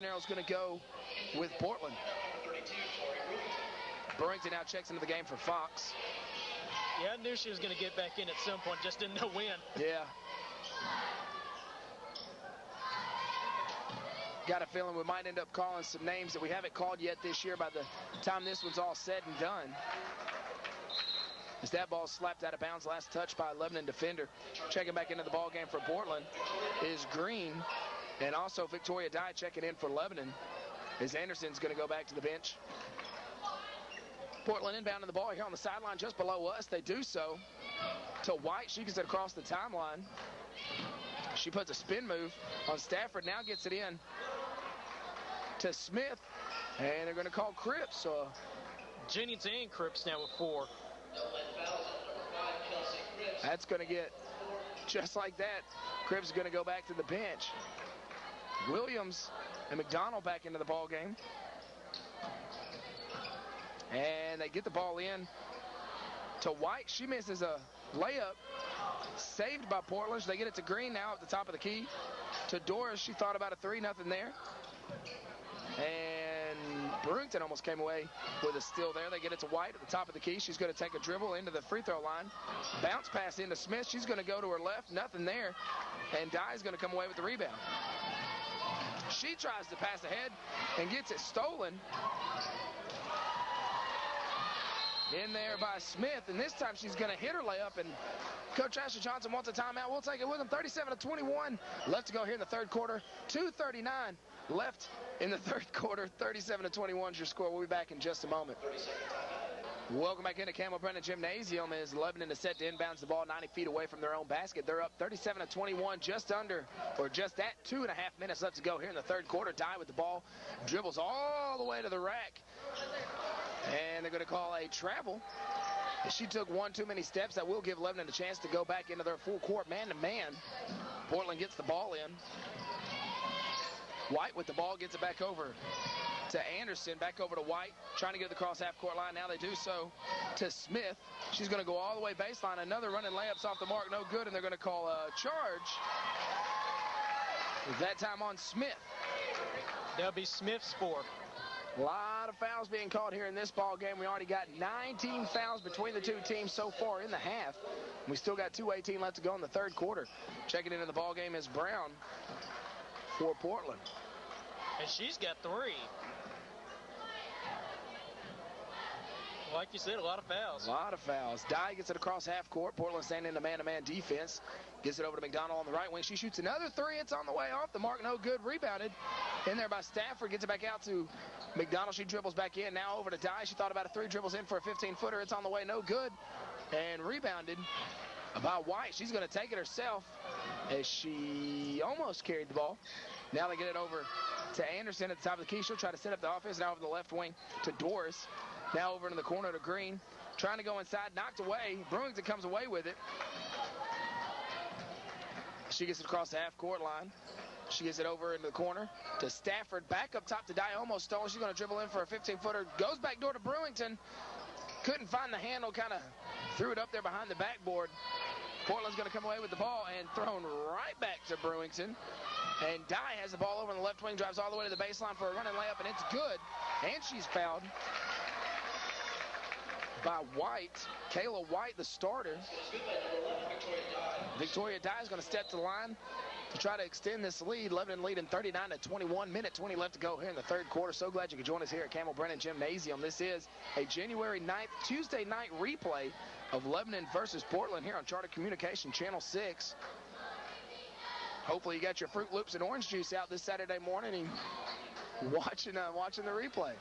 Arrow's going to go with Portland. Burrington now checks into the game for Fox. Yeah, I knew she was going to get back in at some point, just didn't know when. Yeah. Got a feeling we might end up calling some names that we haven't called yet this year by the time this one's all said and done. As that ball slapped out of bounds, last touch by a Lebanon defender. Checking back into the ball game for Portland is Green, and also Victoria Dye checking in for Lebanon as Anderson's going to go back to the bench. Portland inbounding the ball here on the sideline just below us. They do so to White. She gets it across the timeline. She puts a spin move on Stafford, now gets it in to Smith, and they're going to call Cripps. So Jennings and Cripps now with 4. That's going to get, just like that, Cripps is going to go back to the bench. Williams and McDonald back into the ball game. And they get the ball in to White. She misses a layup. Saved by Portland. They get it to Green now at the top of the key. To Doris, she thought about a 3, nothing there. And Burrington almost came away with a steal there. They get it to White at the top of the key. She's going to take a dribble into the free throw line. Bounce pass into Smith. She's going to go to her left. Nothing there. And Dye's going to come away with the rebound. She tries to pass ahead and gets it stolen. In there by Smith, and this time she's going to hit her layup, and Coach Ashley Johnson wants a timeout. We'll take it with him. 37-21 left to go here in the third quarter. 2:39 left in the third quarter. 37-21 is your score. We'll be back in just a moment. Welcome back into Campbell Brennan Gymnasium as Lebanon is set to inbounds the ball 90 feet away from their own basket. They're up 37-21, just under, or just at 2.5 minutes left to go here in the third quarter. Dye with the ball, dribbles all the way to the rack. And they're going to call a travel. She took one too many steps. That will give Lebanon a chance to go back into their full court man-to-man. Portland gets the ball in. White with the ball, gets it back over to Anderson, back over to White, trying to get the cross half-court line. Now they do so to Smith. She's going to go all the way baseline. Another running layups off the mark, no good, and they're going to call a charge. That time on Smith. That'll be Smith's 4. A lot of fouls being called here in this ball game. We already got 19 fouls between the two teams so far in the half. We still got 2:18 left to go in the third quarter. Checking into the ball game is Brown for Portland. And she's got 3. Like you said, a lot of fouls. A lot of fouls. Dye gets it across half court. Portland standing in a man-to-man defense. Gets it over to McDonald on the right wing. She shoots another 3. It's on the way off the mark. No good. Rebounded in there by Stafford. Gets it back out to McDonald. She dribbles back in. Now over to Dye. She thought about a 3. Dribbles in for a 15-footer. It's on the way. No good. And rebounded by White. She's going to take it herself as she almost carried the ball. Now they get it over to Anderson at the top of the key. She'll try to set up the offense. Now over the left wing to Doris. Now over into the corner to Green. Trying to go inside. Knocked away. Brewington comes away with it. She gets it across the half-court line. She gets it over into the corner to Stafford. Back up top to Dye. Almost stolen. She's going to dribble in for a 15-footer. Goes back door to Brewington. Couldn't find the handle. Kind of threw it up there behind the backboard. Portland's going to come away with the ball and thrown right back to Brewington. And Dye has the ball over on the left wing. Drives all the way to the baseline for a running layup, and it's good. And she's fouled by White. Kayla White, the starter. Victoria Dye is going to step to the line to try to extend this lead. Lebanon leading 39-21. Minute 20 left to go here in the third quarter. So glad you could join us here at Campbell Brennan Gymnasium. This is a January 9th, Tuesday night replay of Lebanon versus Portland here on Charter Communication Channel 6. Hopefully you got your Fruit Loops and orange juice out this Saturday morning and watching the replay.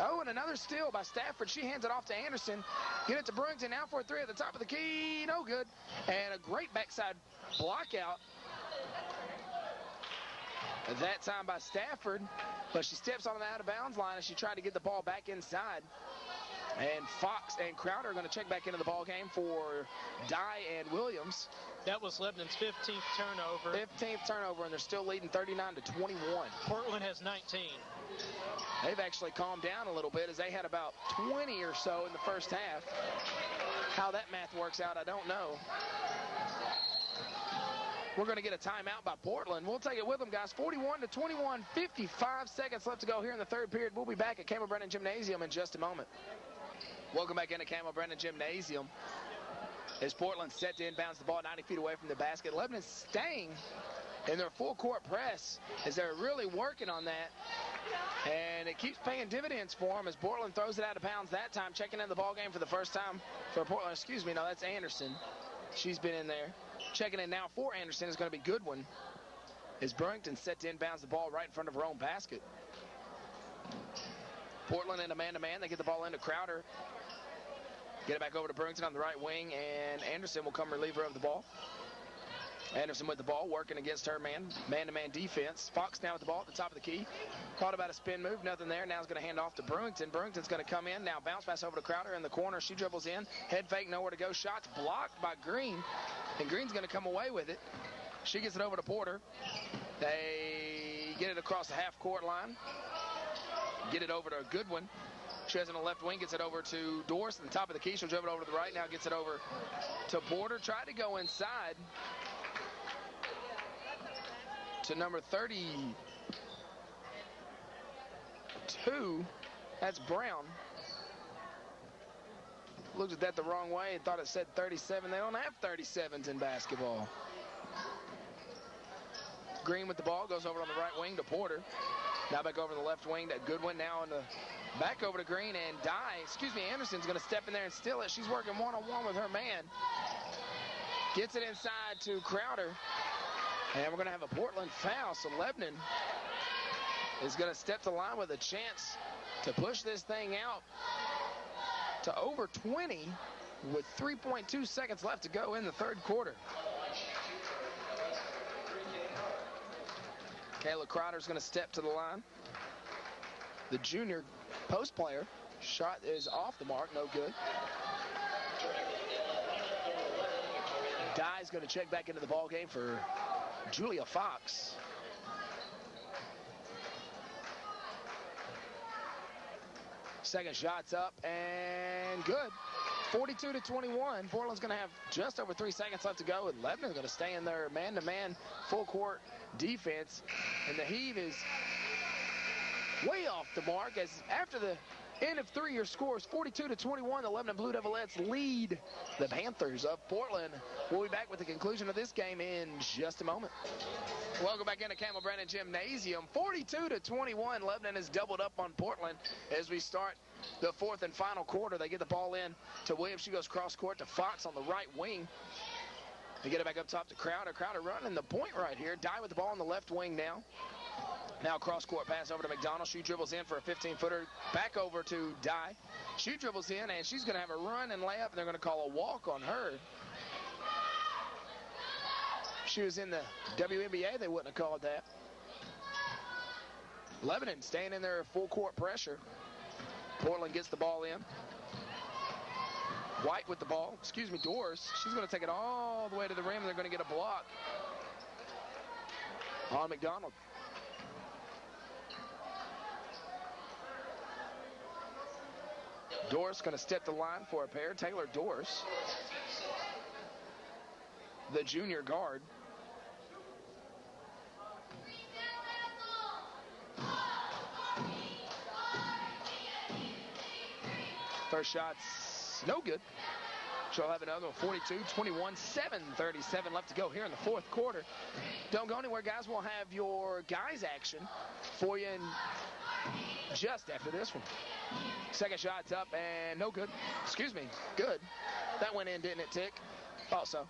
Oh, and another steal by Stafford. She hands it off to Anderson. Get it to Brewington now for a 3 at the top of the key. No good. And a great backside block out. That time by Stafford. But she steps on the out-of-bounds line as she tried to get the ball back inside. And Fox and Crowder are going to check back into the ball game for Dye and Williams. That was Lebanon's 15th turnover. 15th turnover, and they're still leading 39-21. Portland has 19. They've actually calmed down a little bit as they had about 20 or so in the first half. How that math works out, I don't know. we're going to get a timeout by Portland. We'll take it with them, guys. 41-21, 55 seconds left to go here in the third period. We'll be back at Campbell Brennan Gymnasium in just a moment. Welcome back into Campbell Brennan Gymnasium. As Portland set to inbounds the ball 90 feet away from the basket. Lebanon staying in their full court press as they're really working on that. And it keeps paying dividends for them as Portland throws it out of bounds that time. Checking in the ball game for the first time for Portland. Excuse me, no, that's Anderson. She's been in there. Checking in now for Anderson is going to be Goodwin. As Burlington set to inbounds the ball right in front of her own basket. Portland in a man-to-man. They get the ball into Crowder. Get it back over to Burlington on the right wing, and Anderson will come reliever of the ball. Anderson with the ball, working against her man-to-man defense. Fox now with the ball at the top of the key. Thought about a spin move, nothing there. Now he's going to hand off to Brewington. Brewington's going to come in. Now bounce pass over to Crowder in the corner. She dribbles in. Head fake, nowhere to go. Shots blocked by Green, and Green's going to come away with it. She gets it over to Porter. They get it across the half-court line. Get it over to Goodwin. She has it on the left wing, gets it over to Doris at the top of the key. She'll dribble it over to the right. Now gets it over to Porter. Tried to go inside to number 32. That's Brown. Looked at that the wrong way and thought it said 37. They don't have 37s in basketball. Green with the ball, goes over on the right wing to Porter. Now back over the left wing to Goodwin. Now on the back over to Green, and Anderson's going to step in there and steal it. She's working one-on-one with her man. Gets it inside to Crowder. And we're going to have a Portland foul. So Lebanon is going to step to the line with a chance to push this thing out to over 20 with 3.2 seconds left to go in the third quarter. Kayla Crowder's going to step to the line. The junior post player. Shot is off the mark, no good. Dye's going to check back into the ball game for Julia Fox. Second shot's up and good. 42-21. Portland's going to have just over 3 seconds left to go, and Lebanon's going to stay in their man-to-man full court defense. And the heave is way off the mark as after the end of 3, your score is 42-21. The Lebanon Blue Devilettes lead the Panthers of Portland. We'll be back with the conclusion of this game in just a moment. Welcome back into Campbell Brennan Gymnasium. 42-21. Lebanon has doubled up on Portland as we start the fourth and final quarter. They get the ball in to Williams. She goes cross court to Fox on the right wing. They get it back up top to Crowder. Crowder running the point right here. Dye with the ball on the left wing now. Now cross-court pass over to McDonald. She dribbles in for a 15-footer. Back over to Dye. She dribbles in, and she's going to have a run and layup, and they're going to call a walk on her. She was in the WNBA. They wouldn't have called that. Lebanon staying in their full-court pressure. Portland gets the ball in. White with the ball. Doris. She's going to take it all the way to the rim, and they're going to get a block on McDonald. Doris going to step the line for a pair. Taylor Doris, the junior guard. First shot's no good. She'll have another one. 42-21, 7:37 left to go here in the fourth quarter. Don't go anywhere, guys. We'll have your guys action for you in just after this one. Second shot's up and no good. Good. That went in, didn't it, Tick? Thought so.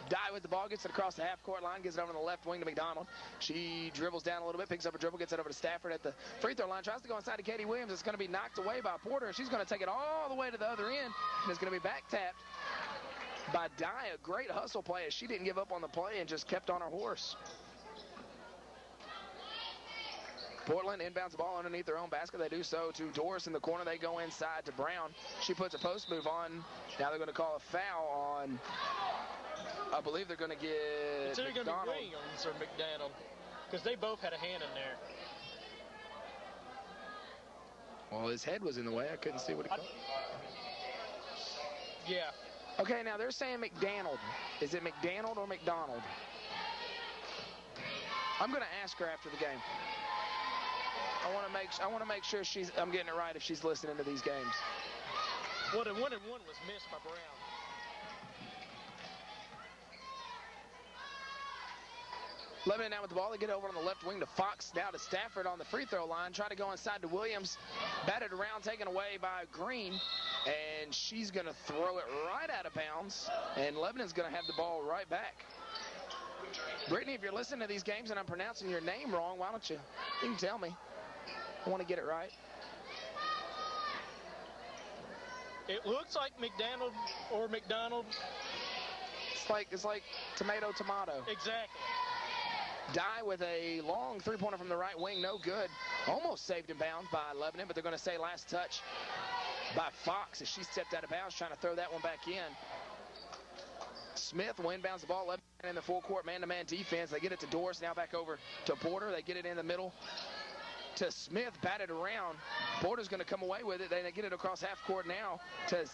Dye with the ball, gets it across the half-court line, gets it over to the left wing to McDonald. She dribbles down a little bit, picks up a dribble, gets it over to Stafford at the free throw line, tries to go inside to Katie Williams. It's going to be knocked away by Porter, and she's going to take it all the way to the other end, and it's going to be back-tapped by Dye. A great hustle play as she didn't give up on the play and just kept on her horse. Portland inbounds the ball underneath their own basket. They do so to Doris in the corner. They go inside to Brown. She puts a post move on. Now they're going to call a foul on, I believe they're going to get It's either going to be Williams or McDonald because they both had a hand in there. Well, his head was in the way. I couldn't see what he called. Yeah. Okay, now they're saying McDonald. Is it McDonald or McDonald? I'm going to ask her after the game. I want to make sure I'm getting it right if she's listening to these games. Well, the 1-1 was missed by Brown. Lebanon now with the ball. They get over on the left wing to Fox. Now to Stafford on the free throw line. Try to go inside to Williams. Batted around, taken away by Green. And she's going to throw it right out of bounds. And Lebanon's going to have the ball right back. Brittany, if you're listening to these games and I'm pronouncing your name wrong, why don't you can tell me. I want to get it right. It looks like McDonald or McDonald. It's like tomato. Exactly. Dye with a long three-pointer from the right wing, no good. Almost saved in bounds by Lebanon, but they're going to say last touch by Fox as she stepped out of bounds, trying to throw that one back in. Smith inbounds the ball, Lebanon in the full court man-to-man defense. They get it to Doris, now back over to Porter. They get it in the middle to Smith, batted around. Porter's going to come away with it. They get it across half court now to